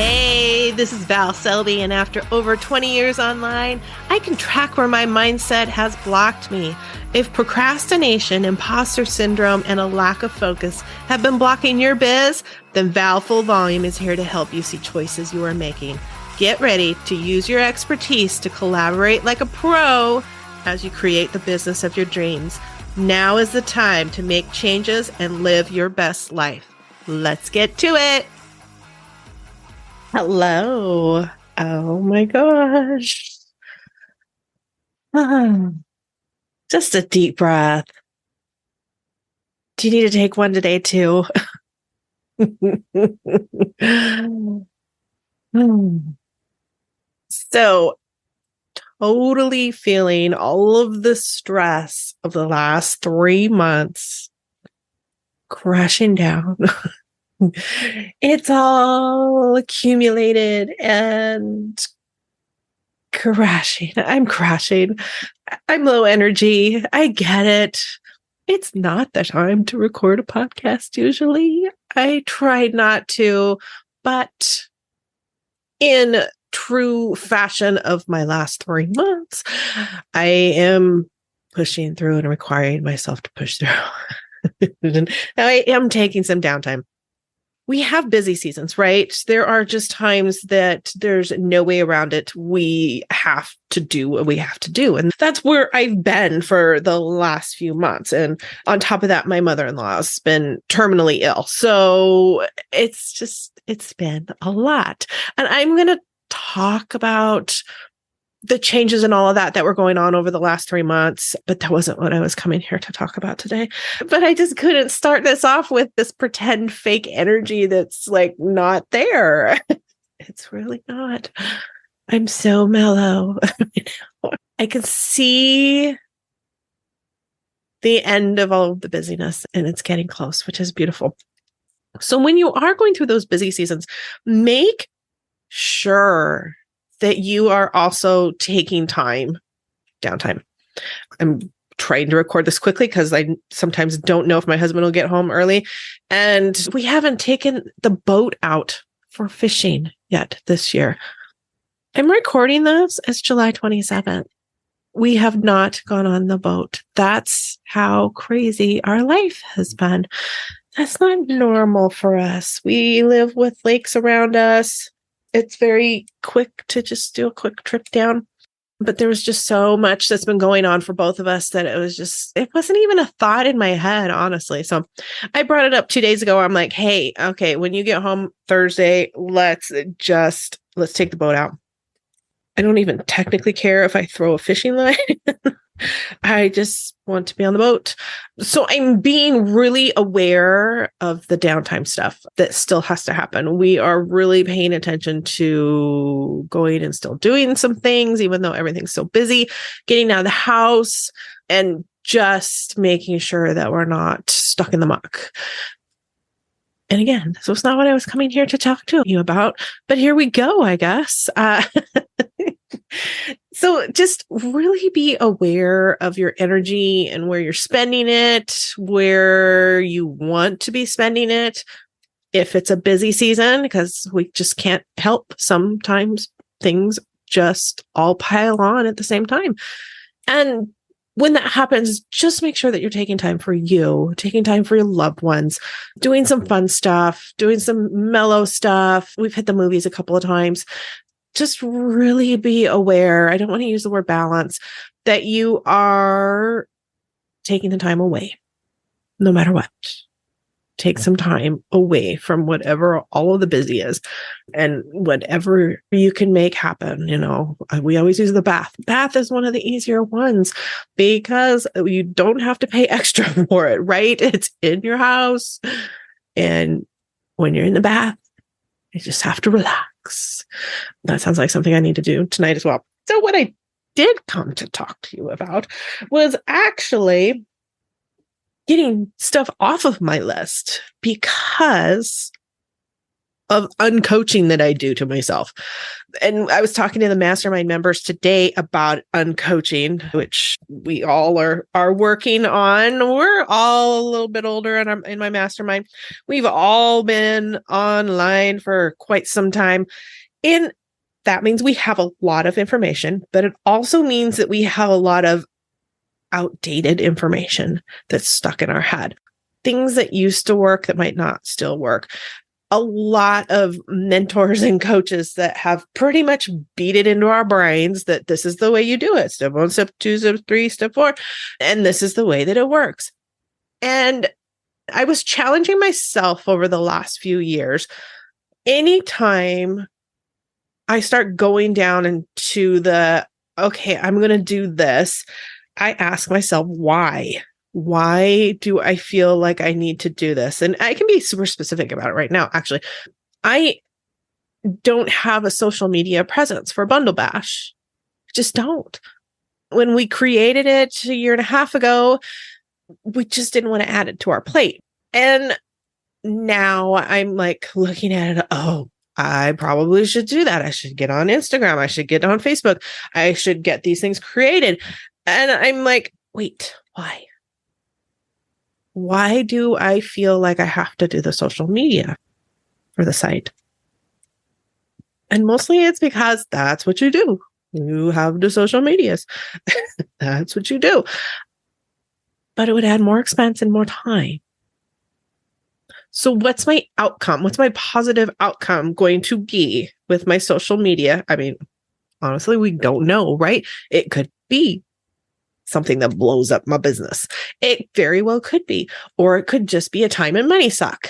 Hey, this is Val Selby, and after over 20 years online, I can track where my mindset has blocked me. If procrastination, imposter syndrome, and a lack of focus have been blocking your biz, then Val Full Volume is here to help you see choices you are making. Get ready to use your expertise to collaborate like a pro as you create the business of your dreams. Now is the time to make changes and live your best life. Let's get to it. Hello. Oh my gosh. Just a deep breath. Do you need to take one today too? So, totally feeling all of the stress of the last 3 months crashing down. It's all accumulated and crashing. I'm crashing. I'm low energy. I get it. It's not the time to record a podcast usually. I tried not to, but in true fashion of my last 3 months, I am pushing through and requiring myself to push through. I am taking some downtime. We have busy seasons, right? There are just times that there's no way around it. We have to do what we have to do. And that's where I've been for the last few months. And on top of that, my mother-in-law has been terminally ill. So it's been a lot. And I'm going to talk about the changes and all of that were going on over the last 3 months, but that wasn't what I was coming here to talk about today. But I just couldn't start this off with this pretend fake energy that's like not there. It's really not. I'm so mellow. I can see the end of all of the busyness and it's getting close, which is beautiful. So when you are going through those busy seasons, make sure that you are also taking downtime. I'm trying to record this quickly because I sometimes don't know if my husband will get home early. And we haven't taken the boat out for fishing yet this year. I'm recording this as July 27th. We have not gone on the boat. That's how crazy our life has been. That's not normal for us. We live with lakes around us. It's very quick to just do a quick trip down. But there was just so much that's been going on for both of us that it wasn't even a thought in my head, honestly. So I brought it up 2 days ago. I'm like, hey, okay, when you get home Thursday, let's take the boat out. I don't even technically care if I throw a fishing line. I just want to be on the boat. So I'm being really aware of the downtime stuff that still has to happen. We are really paying attention to going and still doing some things, even though everything's so busy, getting out of the house and just making sure that we're not stuck in the muck. And again, so it's not what I was coming here to talk to you about, but here we go, I guess. So just really be aware of your energy and where you're spending it, where you want to be spending it. If it's a busy season, because we just can't help. Sometimes things just all pile on at the same time. And when that happens, just make sure that you're taking time for you, taking time for your loved ones, doing some fun stuff, doing some mellow stuff. We've hit the movies a couple of times. Just really be aware. I don't want to use the word balance, that you are taking the time away, no matter what. Take some time away from whatever all of the busy is and whatever you can make happen. We always use the bath. Bath is one of the easier ones because you don't have to pay extra for it, right? It's in your house. And when you're in the bath, you just have to relax. That sounds like something I need to do tonight as well. So what I did come to talk to you about was actually getting stuff off of my list, because of uncoaching that I do to myself. And I was talking to the mastermind members today about uncoaching, which we all are working on. We're all a little bit older in my mastermind. We've all been online for quite some time. And that means we have a lot of information, but it also means that we have a lot of outdated information that's stuck in our head. Things that used to work that might not still work. A lot of mentors and coaches that have pretty much beat it into our brains that this is the way you do it. Step 1, step 2, step 3, step 4. And this is the way that it works. And I was challenging myself over the last few years. Anytime I start going down into okay, I'm going to do this, I ask myself, why? Why do I feel like I need to do this? And I can be super specific about it right now. Actually, I don't have a social media presence for Bundle Bash. I just don't. When we created it a year and a half ago, we just didn't want to add it to our plate. And now I'm like looking at it, oh, I probably should do that. I should get on Instagram. I should get on Facebook. I should get these things created. And I'm like, wait, why? Why do I feel like I have to do the social media for the site? And mostly it's because that's what you do. You have the social medias. That's what you do. But it would add more expense and more time. So what's my outcome? What's my positive outcome going to be with my social media? I mean, honestly, we don't know, right? It could be something that blows up my business. It very well could be, or it could just be a time and money suck.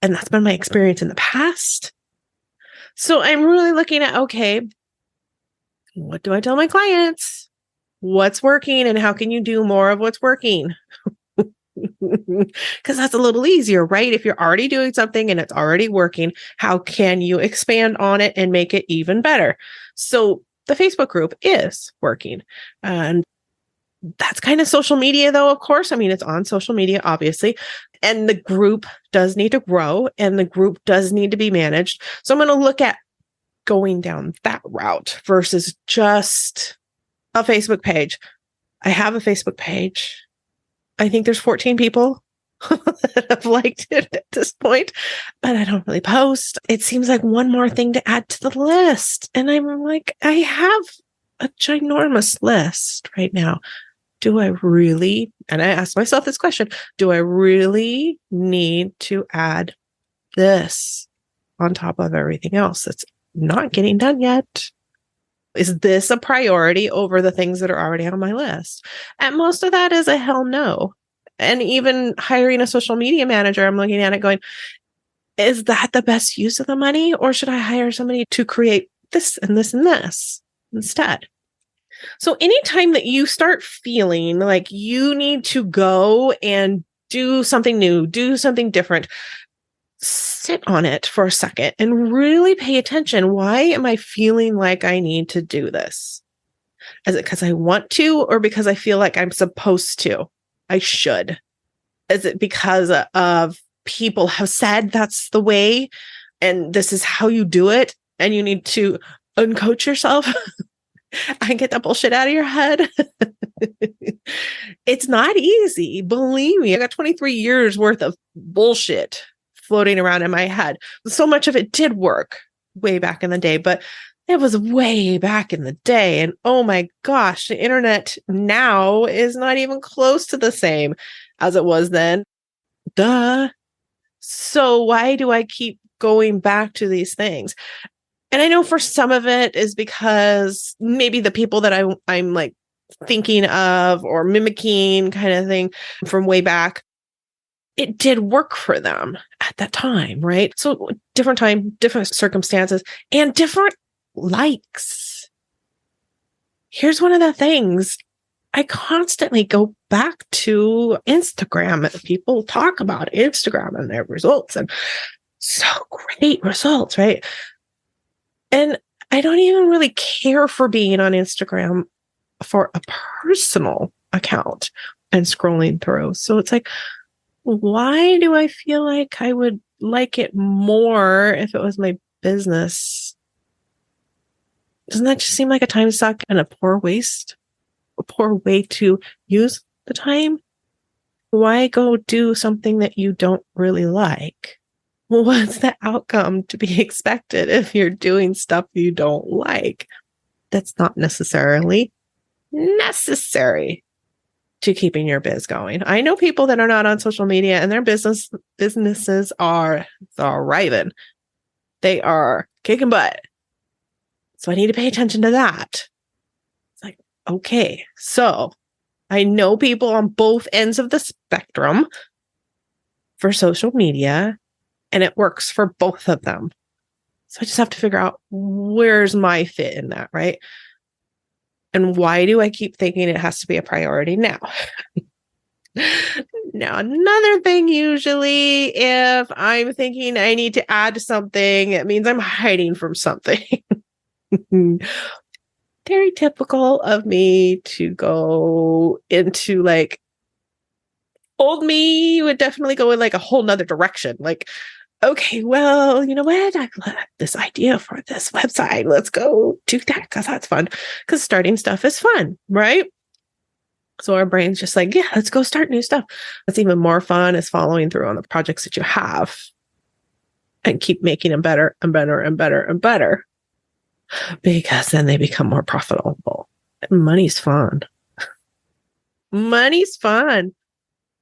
And that's been my experience in the past. So I'm really looking at, okay, what do I tell my clients? What's working and how can you do more of what's working? Because that's a little easier, right? If you're already doing something and it's already working, how can you expand on it and make it even better? So the Facebook group is working. And that's kind of social media, though, of course. I mean, it's on social media, obviously. And the group does need to grow and the group does need to be managed. So I'm going to look at going down that route versus just a Facebook page. I have a Facebook page. I think there's 14 people that have liked it at this point, but I don't really post. It seems like one more thing to add to the list. And I'm like, I have a ginormous list right now. Do I really, and I ask myself this question, do I really need to add this on top of everything else that's not getting done yet? Is this a priority over the things that are already on my list? And most of that is a hell no. And even hiring a social media manager, I'm looking at it going, is that the best use of the money? Or should I hire somebody to create this and this and this instead? So anytime that you start feeling like you need to go and do something new, do something different, sit on it for a second and really pay attention. Why am I feeling like I need to do this? Is it because I want to or because I feel like I'm supposed to? I should. Is it because of people have said that's the way and this is how you do it and you need to uncoach yourself and get that bullshit out of your head? It's not easy. Believe me, I got 23 years worth of bullshit floating around in my head. So much of it did work way back in the day, but it was way back in the day. And oh my gosh, the internet now is not even close to the same as it was then. Duh. So why do I keep going back to these things? And I know for some of it is because maybe the people that I'm like thinking of or mimicking kind of thing from way back, it did work for them at that time, right? So different time, different circumstances, and different likes. Here's one of the things I constantly go back to Instagram. People talk about Instagram and their results and so great results, right? And I don't even really care for being on Instagram for a personal account and scrolling through. So it's like, why do I feel like I would like it more if it was my business. Doesn't that just seem like a time suck and a poor waste? A poor way to use the time? Why go do something that you don't really like? Well, what's the outcome to be expected if you're doing stuff you don't like? That's not necessarily necessary to keeping your biz going. I know people that are not on social media and their businesses are thriving. They are kicking butt. So I need to pay attention to that. It's like, okay, so I know people on both ends of the spectrum for social media, and it works for both of them. So I just have to figure out where's my fit in that, right? And why do I keep thinking it has to be a priority now? Now, another thing, usually, if I'm thinking I need to add something, it means I'm hiding from something. Very typical of me to go into like old me would definitely go in like a whole nother direction. Like, okay, well, you know what? I've got this idea for this website. Let's go do that because that's fun. Because starting stuff is fun, right? So our brain's just like, yeah, let's go start new stuff. What's even more fun is following through on the projects that you have and keep making them better and better and better and better, because then they become more profitable. Money's fun. Money's fun.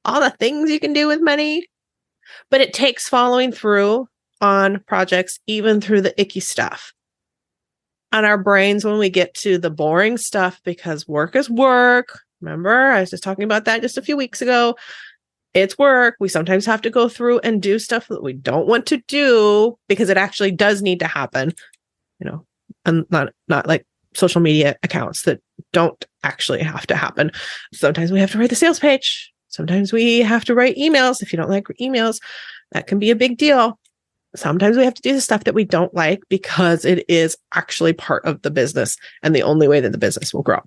All the things you can do with money, but it takes following through on projects, even through the icky stuff. On our brains, when we get to the boring stuff, because work is work. Remember, I was just talking about that just a few weeks ago. It's work. We sometimes have to go through and do stuff that we don't want to do because it actually does need to happen. You know, and not like social media accounts that don't actually have to happen. Sometimes we have to write the sales page. Sometimes we have to write emails. If you don't like emails, that can be a big deal. Sometimes we have to do the stuff that we don't like because it is actually part of the business and the only way that the business will grow.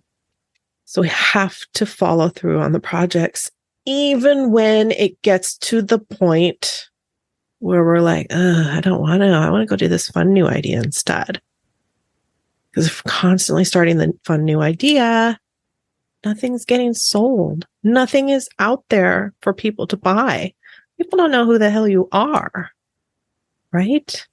So we have to follow through on the projects, even when it gets to the point where we're like, I don't want to. I want to go do this fun new idea instead. Because if we're constantly starting the fun new idea, nothing's getting sold. Nothing is out there for people to buy. People don't know who the hell you are, right?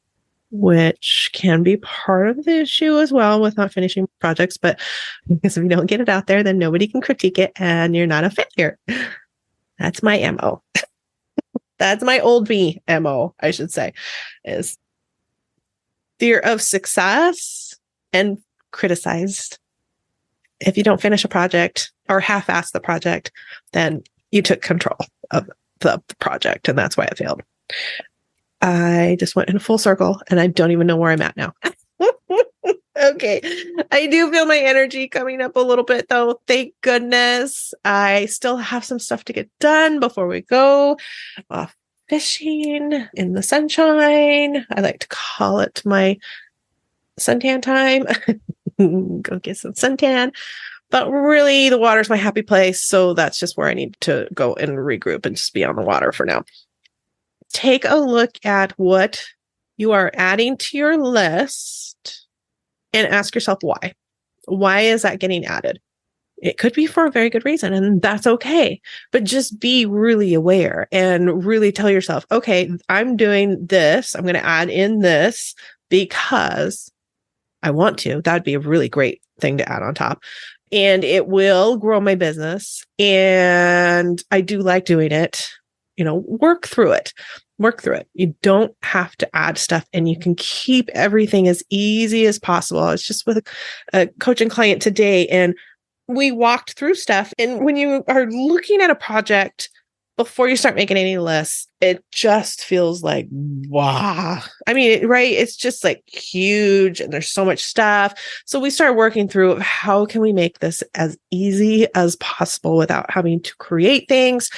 Which can be part of the issue as well with not finishing projects. But because if you don't get it out there, then nobody can critique it and you're not a failure. That's my MO. That's my old me MO, I should say, is fear of success and criticized. If you don't finish a project or half-ass the project, then you took control of the project, and that's why it failed. I just went in a full circle, and I don't even know where I'm at now. Okay. I do feel my energy coming up a little bit, though. Thank goodness. I still have some stuff to get done before we go off fishing in the sunshine. I like to call it my suntan time. Go get some suntan. But really, the water's my happy place. So that's just where I need to go and regroup and just be on the water for now. Take a look at what you are adding to your list and ask yourself why. Why is that getting added? It could be for a very good reason, and that's okay. But just be really aware and really tell yourself, okay, I'm doing this. I'm going to add in this because I want to. That'd be a really great thing to add on top. And it will grow my business. And I do like doing it. You know, work through it. Work through it. You don't have to add stuff, and you can keep everything as easy as possible. I was just with a coaching client today, and we walked through stuff. And when you are looking at a project before you start making any lists, it just feels like, wow. I mean, right? It's just like huge, and there's so much stuff. So we started working through how can we make this as easy as possible without having to create things.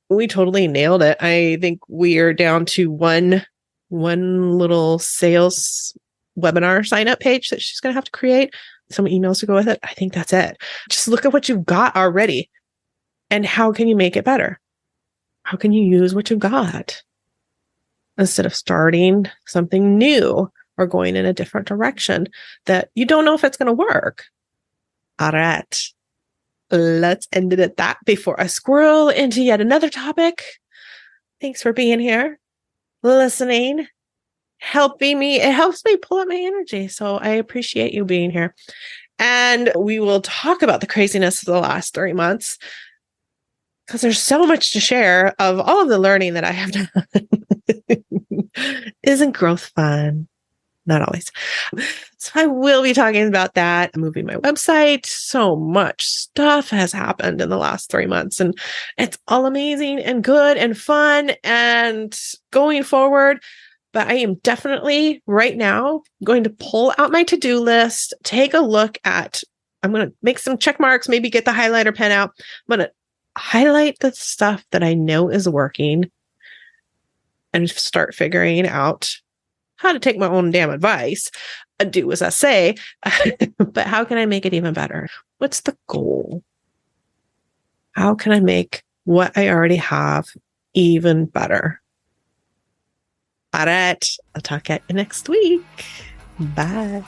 We totally nailed it. I think we are down to one little sales webinar sign up page that she's going to have to create, some emails to go with it. I think that's it. Just look at what you've got already and how can you make it better? How can you use what you've got? instead of starting something new or going in a different direction that you don't know if it's going to work. All right. Let's end it at that before I squirrel into yet another topic. Thanks for being here, listening, helping me. It helps me pull up my energy. So I appreciate you being here. And we will talk about the craziness of the last 3 months because there's so much to share of all of the learning that I have done. Isn't growth fun? Not always. So I will be talking about that. I'm moving my website. So much stuff has happened in the last 3 months, and it's all amazing and good and fun and going forward. But I am definitely right now going to pull out my to-do list, take a look at, I'm going to make some check marks, maybe get the highlighter pen out. I'm going to highlight the stuff that I know is working and start figuring out how to take my own damn advice, do as I say, but how can I make it even better? What's the goal? How can I make what I already have even better? All right, I'll talk at you next week. Bye.